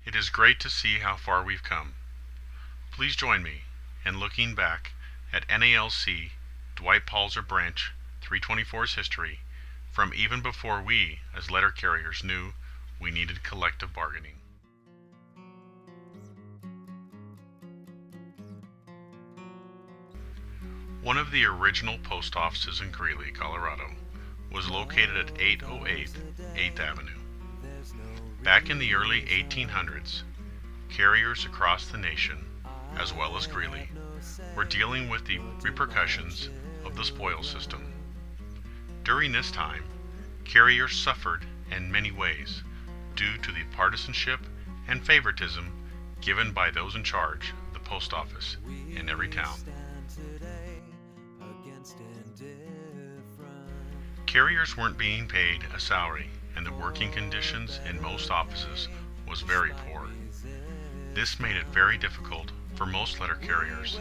It is great to see how far we've come. Please join me in looking back at NALC Dwight Palser Branch 324's history from even before we, as letter carriers, knew we needed collective bargaining. One of the original post offices in Greeley, Colorado, was located at 808 8th Avenue. Back in the early 1800s, carriers across the nation, as well as Greeley, were dealing with the repercussions of the spoils system. During this time, carriers suffered in many ways due to the partisanship and favoritism given by those in charge of the post office in every town. Carriers weren't being paid a salary, and the working conditions in most offices was very poor. This made it very difficult for most letter carriers,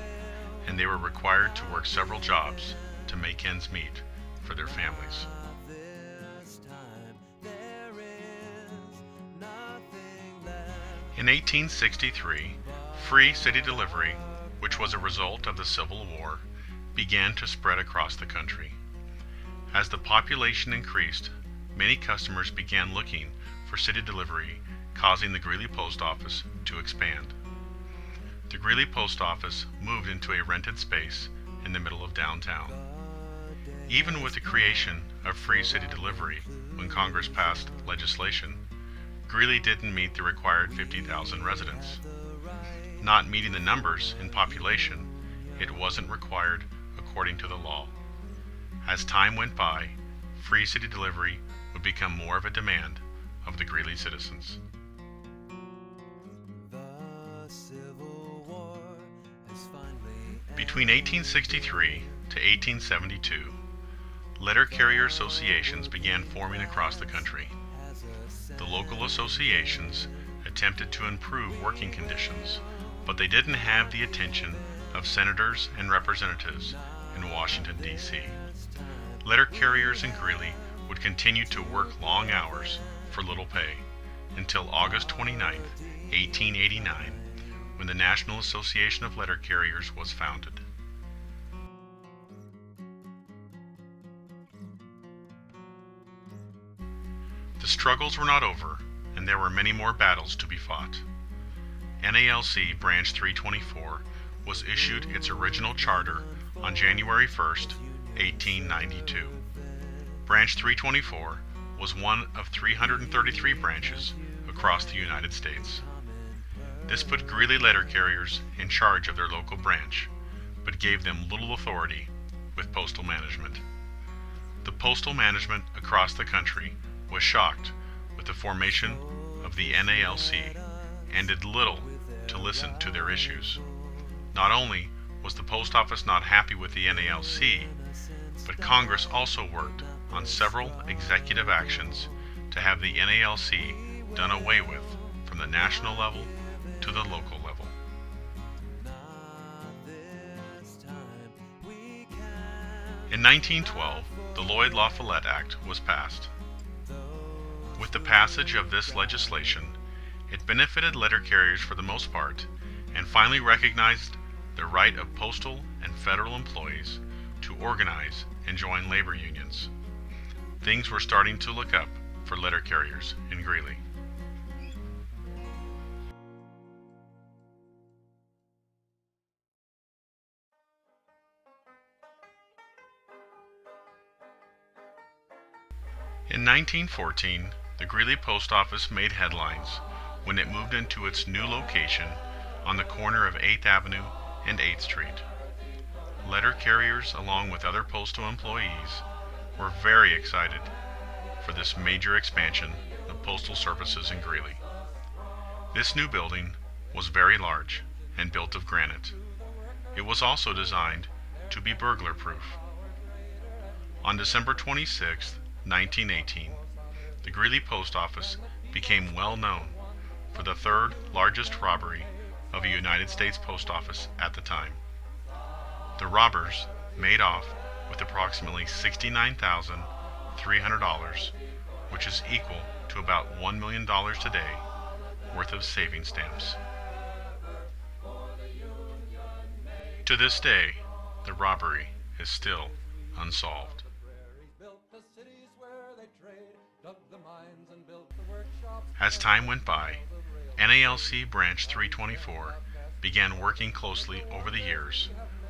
and they were required to work several jobs to make ends meet for their families. In 1863, free city delivery, which was a result of the Civil War, began to spread across the country. As the population increased, many customers began looking for city delivery, causing the Greeley Post Office to expand. The Greeley Post Office moved into a rented space in the middle of downtown. Even with the creation of free city delivery, when Congress passed legislation, Greeley didn't meet the required 50,000 residents. Not meeting the numbers in population, it wasn't required according to the law. As time went by, free city delivery would become more of a demand of the Greeley citizens. Between 1863 to 1872, letter carrier associations began forming across the country. The local associations attempted to improve working conditions, but they didn't have the attention of senators and representatives in Washington, D.C. Letter carriers in Greeley would continue to work long hours for little pay until August 29, 1889, when the National Association of Letter Carriers was founded. The struggles were not over, and there were many more battles to be fought. NALC Branch 324 was issued its original charter on January 1st, 1892. Branch 324 was one of 333 branches across the United States. This put Greeley letter carriers in charge of their local branch, but gave them little authority with postal management. The postal management across the country was shocked with the formation of the NALC and did little to listen to their issues. Not only was the post office not happy with the NALC, but Congress also worked on several executive actions to have the NALC done away with from the national level to the local level. In 1912, the Lloyd-La Follette Act was passed. With the passage of this legislation, it benefited letter carriers for the most part, and finally recognized the right of postal and federal employees to organize and join labor unions. Things were starting to look up for letter carriers in Greeley. In 1914, the Greeley Post Office made headlines when it moved into its new location on the corner of 8th Avenue and 8th Street. Letter carriers, along with other postal employees, were very excited for this major expansion of postal services in Greeley. This new building was very large and built of granite. It was also designed to be burglar-proof. On December 26, 1918, the Greeley Post Office became well known for the third largest robbery of a United States post office at the time. The robbers made off with approximately $69,300, which is equal to about $1 million today, worth of saving stamps. To this day, the robbery is still unsolved. As time went by, NALC Branch 324 began working closely over the years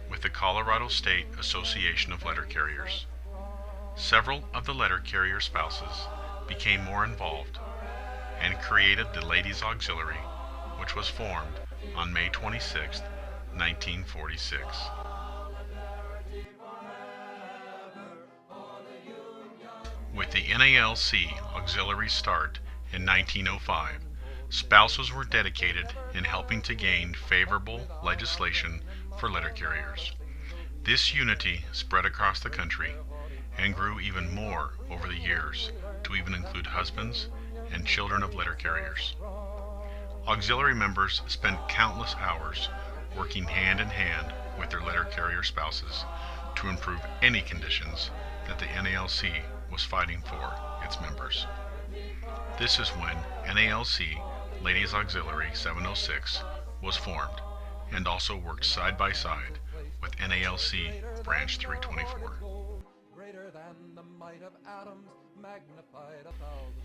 with the Colorado State Association of Letter Carriers. Several of the letter carrier spouses became more involved and created the Ladies Auxiliary, which was formed on May 26, 1946. With the NALC Auxiliary start in 1905, spouses were dedicated in helping to gain favorable legislation for letter carriers. This unity spread across the country and grew even more over the years to even include husbands and children of letter carriers. Auxiliary members spent countless hours working hand in hand with their letter carrier spouses to improve any conditions that the NALC was fighting for its members. This is when NALC Ladies Auxiliary 706 was formed and also worked side by side with NALC Branch 324.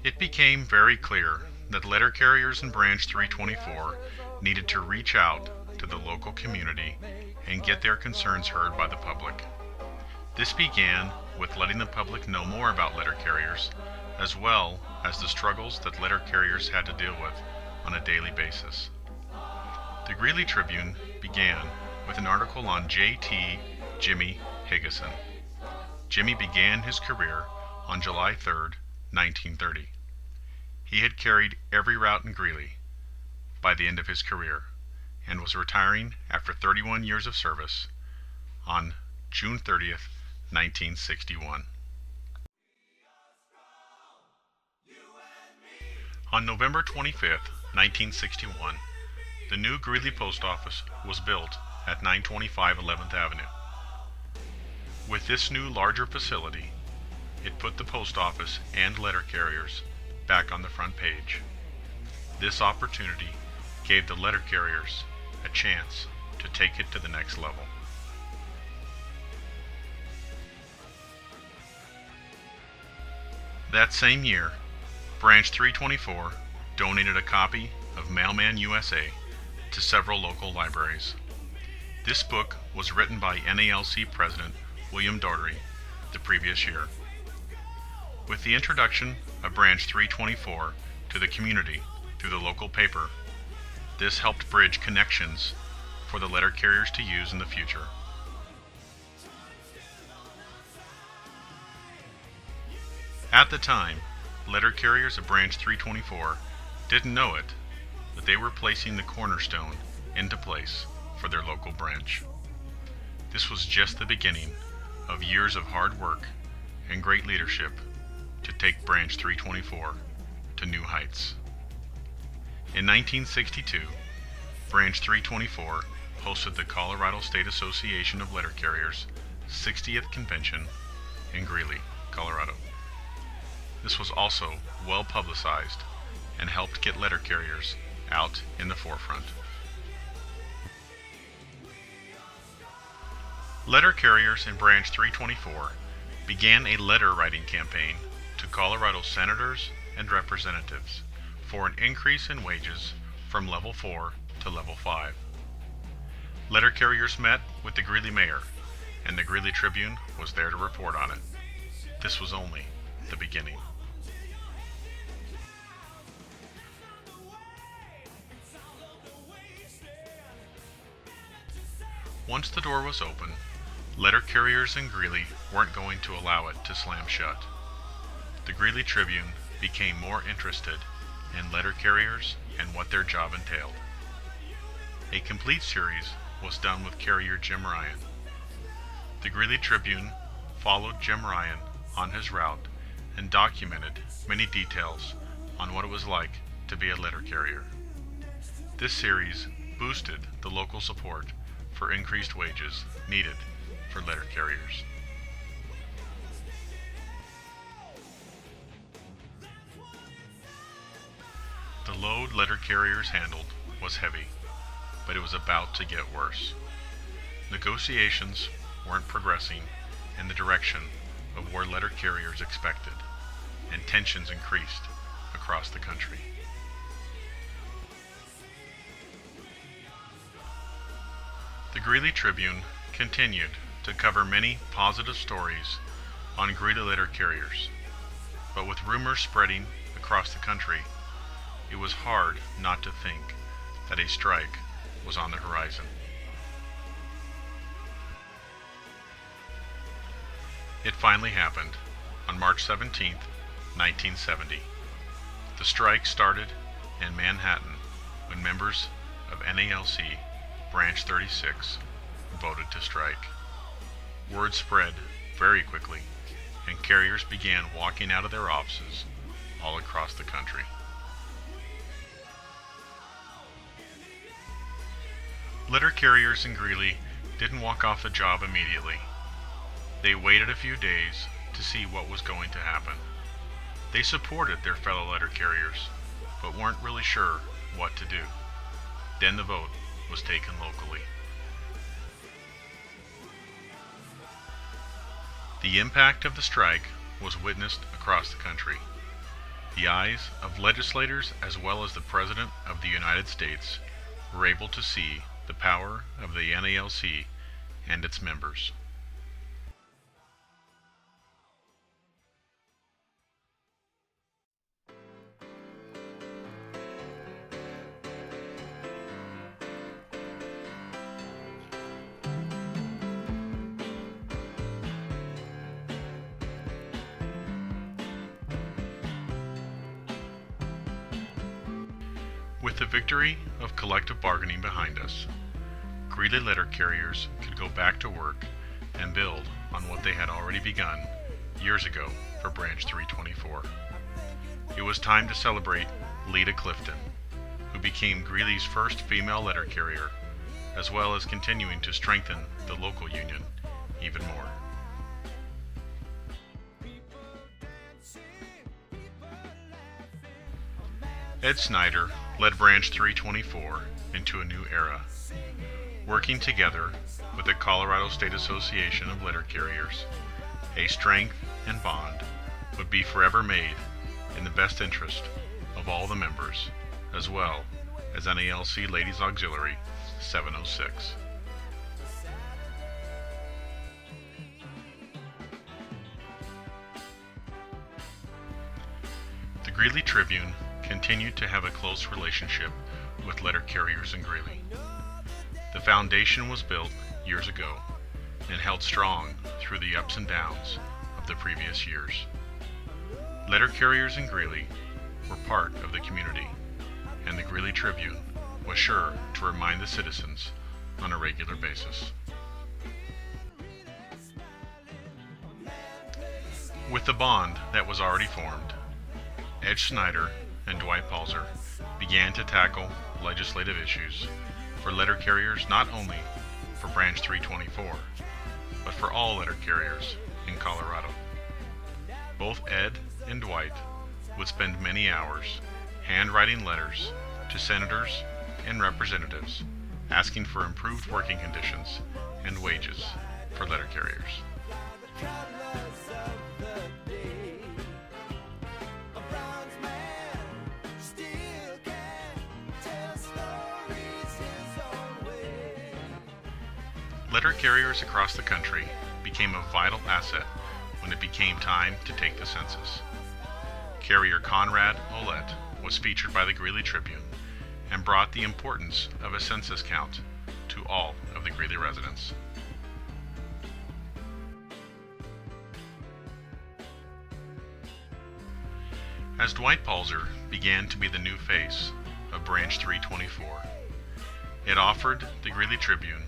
It became very clear that letter carriers in Branch 324 needed to reach out to the local community and get their concerns heard by the public. This began with letting the public know more about letter carriers, as well as the struggles that letter carriers had to deal with on a daily basis. The Greeley Tribune began with an article on J.T. Jimmy Higgison. Jimmy began his career on July 3, 1930. He had carried every route in Greeley by the end of his career and was retiring after 31 years of service on June 30, 1961. On November 25, 1961, the new Greeley Post Office was built at 925 11th Avenue. With this new larger facility, it put the post office and letter carriers back on the front page. This opportunity gave the letter carriers a chance to take it to the next level. That same year, Branch 324 donated a copy of Mailman USA to several local libraries. This book was written by NALC President William Daugherty the previous year. With the introduction of Branch 324 to the community through the local paper, this helped bridge connections for the letter carriers to use in the future. At the time, letter carriers of Branch 324 didn't know it, but they were placing the cornerstone into place for their local branch. This was just the beginning of years of hard work and great leadership to take Branch 324 to new heights. In 1962, Branch 324 hosted the Colorado State Association of Letter Carriers' 60th convention in Greeley, Colorado. This was also well publicized and helped get letter carriers out in the forefront. Letter carriers in Branch 324 began a letter writing campaign to Colorado senators and representatives for an increase in wages from level 4 to level 5. Letter carriers met with the Greeley mayor, and the Greeley Tribune was there to report on it. This was only the beginning. Once the door was open, letter carriers in Greeley weren't going to allow it to slam shut. The Greeley Tribune became more interested in letter carriers and what their job entailed. A complete series was done with carrier Jim Ryan. The Greeley Tribune followed Jim Ryan on his route and documented many details on what it was like to be a letter carrier. This series boosted the local support for increased wages needed for letter carriers. The low load letter carriers handled was heavy, but it was about to get worse. Negotiations weren't progressing in the direction of where letter carriers expected, and tensions increased across the country. The Greeley Tribune continued to cover many positive stories on Greeley letter carriers, but with rumors spreading across the country, it was hard not to think that a strike was on the horizon. It finally happened on March 17, 1970. The strike started in Manhattan when members of NALC Branch 36 voted to strike. Word spread very quickly, and carriers began walking out of their offices all across the country. Letter carriers in Greeley didn't walk off the job immediately. They waited a few days to see what was going to happen. They supported their fellow letter carriers, but weren't really sure what to do. Then the vote was taken locally. The impact of the strike was witnessed across the country. The eyes of legislators as well as the President of the United States were able to see the power of the NALC and its members. With the victory of collective bargaining behind us, Greeley letter carriers could go back to work and build on what they had already begun years ago for Branch 324. It was time to celebrate Leda Clifton, who became Greeley's first female letter carrier, as well as continuing to strengthen the local union even more. Ed Snyder led Branch 324 into a new era, working together with the Colorado State Association of Letter Carriers. A strength and bond would be forever made in the best interest of all the members, as well as NALC Ladies Auxiliary 706. The Greeley Tribune continued to have a close relationship with letter carriers in Greeley. The foundation was built years ago and held strong through the ups and downs of the previous years. Letter carriers in Greeley were part of the community, and the Greeley Tribune was sure to remind the citizens on a regular basis. With the bond that was already formed, Ed Snyder and Dwight Palser began to tackle legislative issues for letter carriers, not only for Branch 324, but for all letter carriers in Colorado. Both Ed and Dwight would spend many hours handwriting letters to senators and representatives asking for improved working conditions and wages for letter carriers. Letter carriers across the country became a vital asset when it became time to take the census. Carrier Conrad Ouellette was featured by the Greeley Tribune and brought the importance of a census count to all of the Greeley residents. As Dwight Palser began to be the new face of Branch 324, it offered the Greeley Tribune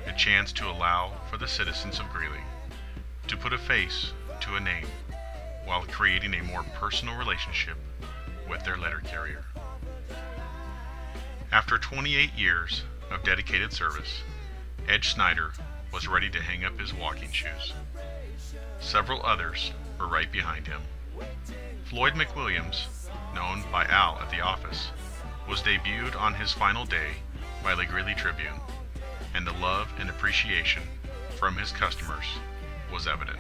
a chance to allow for the citizens of Greeley to put a face to a name while creating a more personal relationship with their letter carrier. After 28 years of dedicated service, Ed Snyder was ready to hang up his walking shoes. Several others were right behind him. Floyd McWilliams, known by Al at the office, was debuted on his final day by the Greeley Tribune, and the love and appreciation from his customers was evident.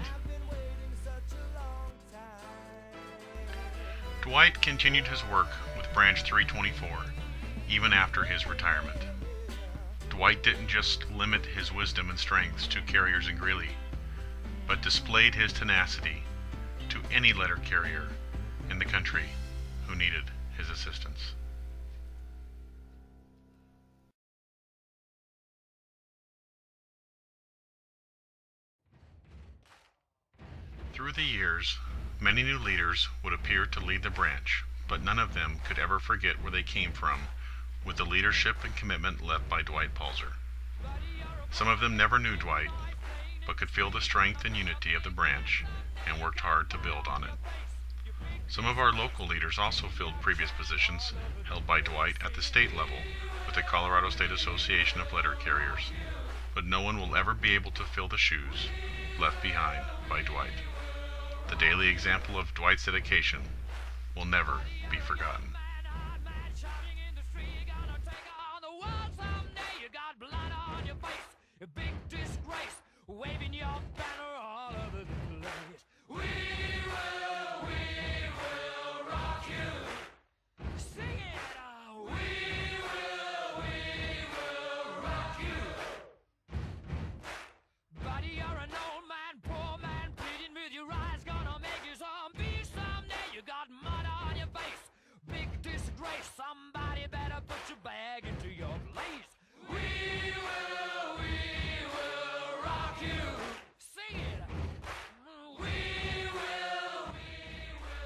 Dwight continued his work with Branch 324 even after his retirement. Dwight didn't just limit his wisdom and strengths to carriers in Greeley, but displayed his tenacity to any letter carrier in the country who needed his assistance. Through the years, many new leaders would appear to lead the branch, but none of them could ever forget where they came from with the leadership and commitment left by Dwight Palser. Some of them never knew Dwight, but could feel the strength and unity of the branch and worked hard to build on it. Some of our local leaders also filled previous positions held by Dwight at the state level with the Colorado State Association of Letter Carriers, but no one will ever be able to fill the shoes left behind by Dwight. The daily example of Dwight's dedication will never be forgotten. Big disgrace, waving your banner all over the place. We will rock you. Sing it. We will rock you. Buddy, you're an old man, poor man, pleading with your eyes, gonna make you zombie someday. You got mud on your face, big disgrace. Somebody better put your bag into your place. We will rock you. Sing it.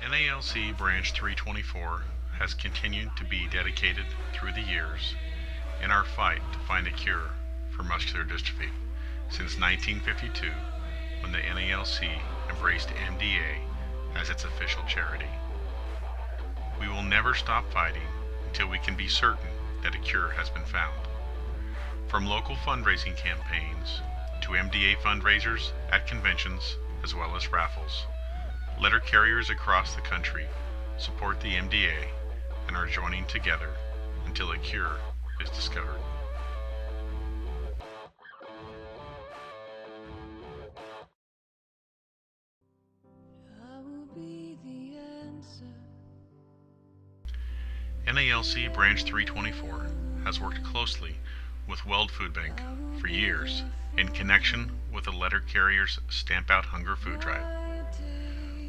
NALC Branch 324 has continued to be dedicated through the years in our fight to find a cure for muscular dystrophy since 1952, when the NALC embraced MDA as its official charity. We will never stop fighting until we can be certain that a cure has been found. From local fundraising campaigns to MDA fundraisers at conventions as well as raffles, letter carriers across the country support the MDA and are joining together until a cure is discovered. I will be the answer. NALC Branch 324 has worked closely with Weld Food Bank for years in connection with the letter carriers' Stamp Out Hunger food drive.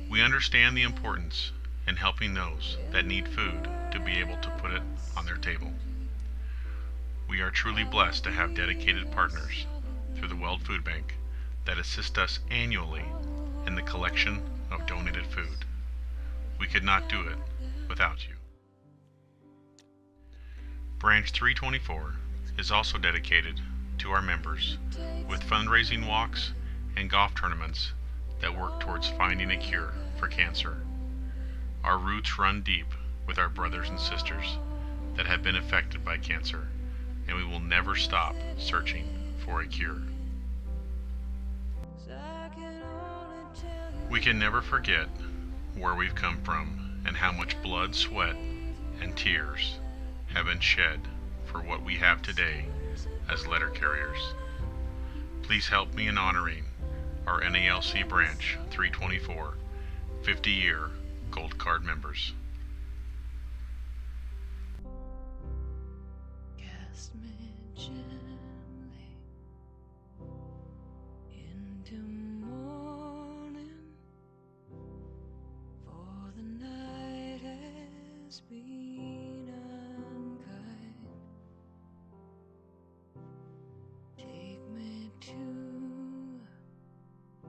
We understand the importance in helping those that need food to be able to put it on their table. We are truly blessed to have dedicated partners through the Weld Food Bank that assist us annually in the collection of donated food. We could not do it without you. Branch 324 is also dedicated to our members with fundraising walks and golf tournaments that work towards finding a cure for cancer. Our roots run deep with our brothers and sisters that have been affected by cancer, and we will never stop searching for a cure. We can never forget where we've come from and how much blood, sweat, and tears have been shed for what we have today as letter carriers. Please help me in honoring our NALC Branch 324 50-year Gold Card members. Cast me gently into morning, for the night has been unkind. Take me to a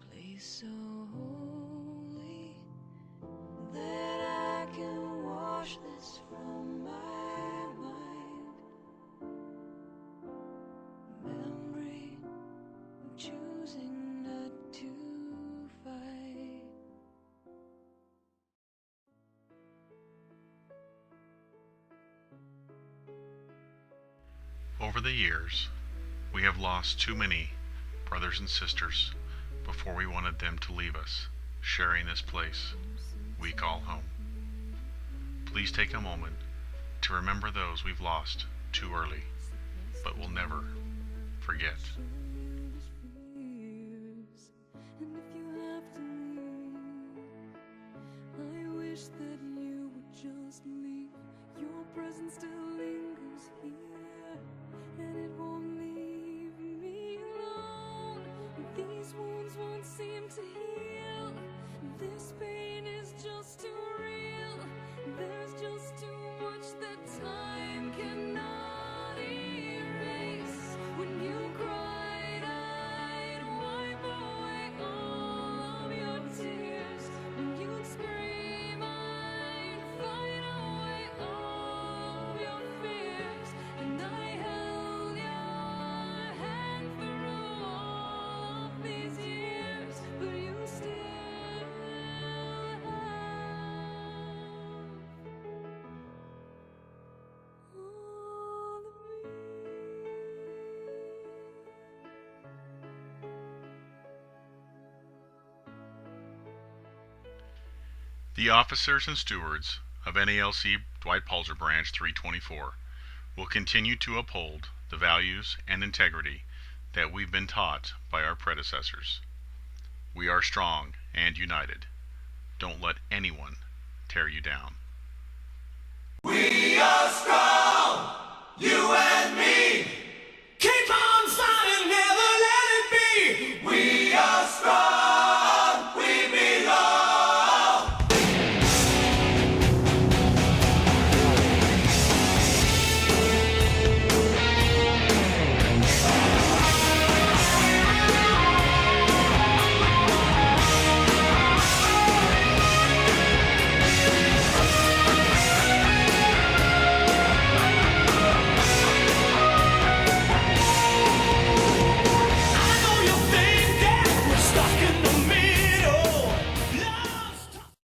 place so holy that I can wash this from my mind. Memory of choosing not to fight. Over the years, we have lost too many brothers and sisters before we wanted them to leave us, sharing this place we call home. Please take a moment to remember those we've lost too early, but will never forget. And if you have to leave, I wish that you would just leave. Your presence still lingers here, and it won't leave me alone. These wounds won't seem to heal. This pain is just too real. There's just too much that time cannot erase. When you cried, I'd wipe away all of your tears. When you'd scream, I'd fight away all of your fears. And I held your hand through all of these years, but you still have all of me. The officers and stewards of NALC Dwight Palser Branch 324 will continue to uphold the values and integrity that we've been taught by our predecessors. We are strong and united. Don't let anyone tear you down. We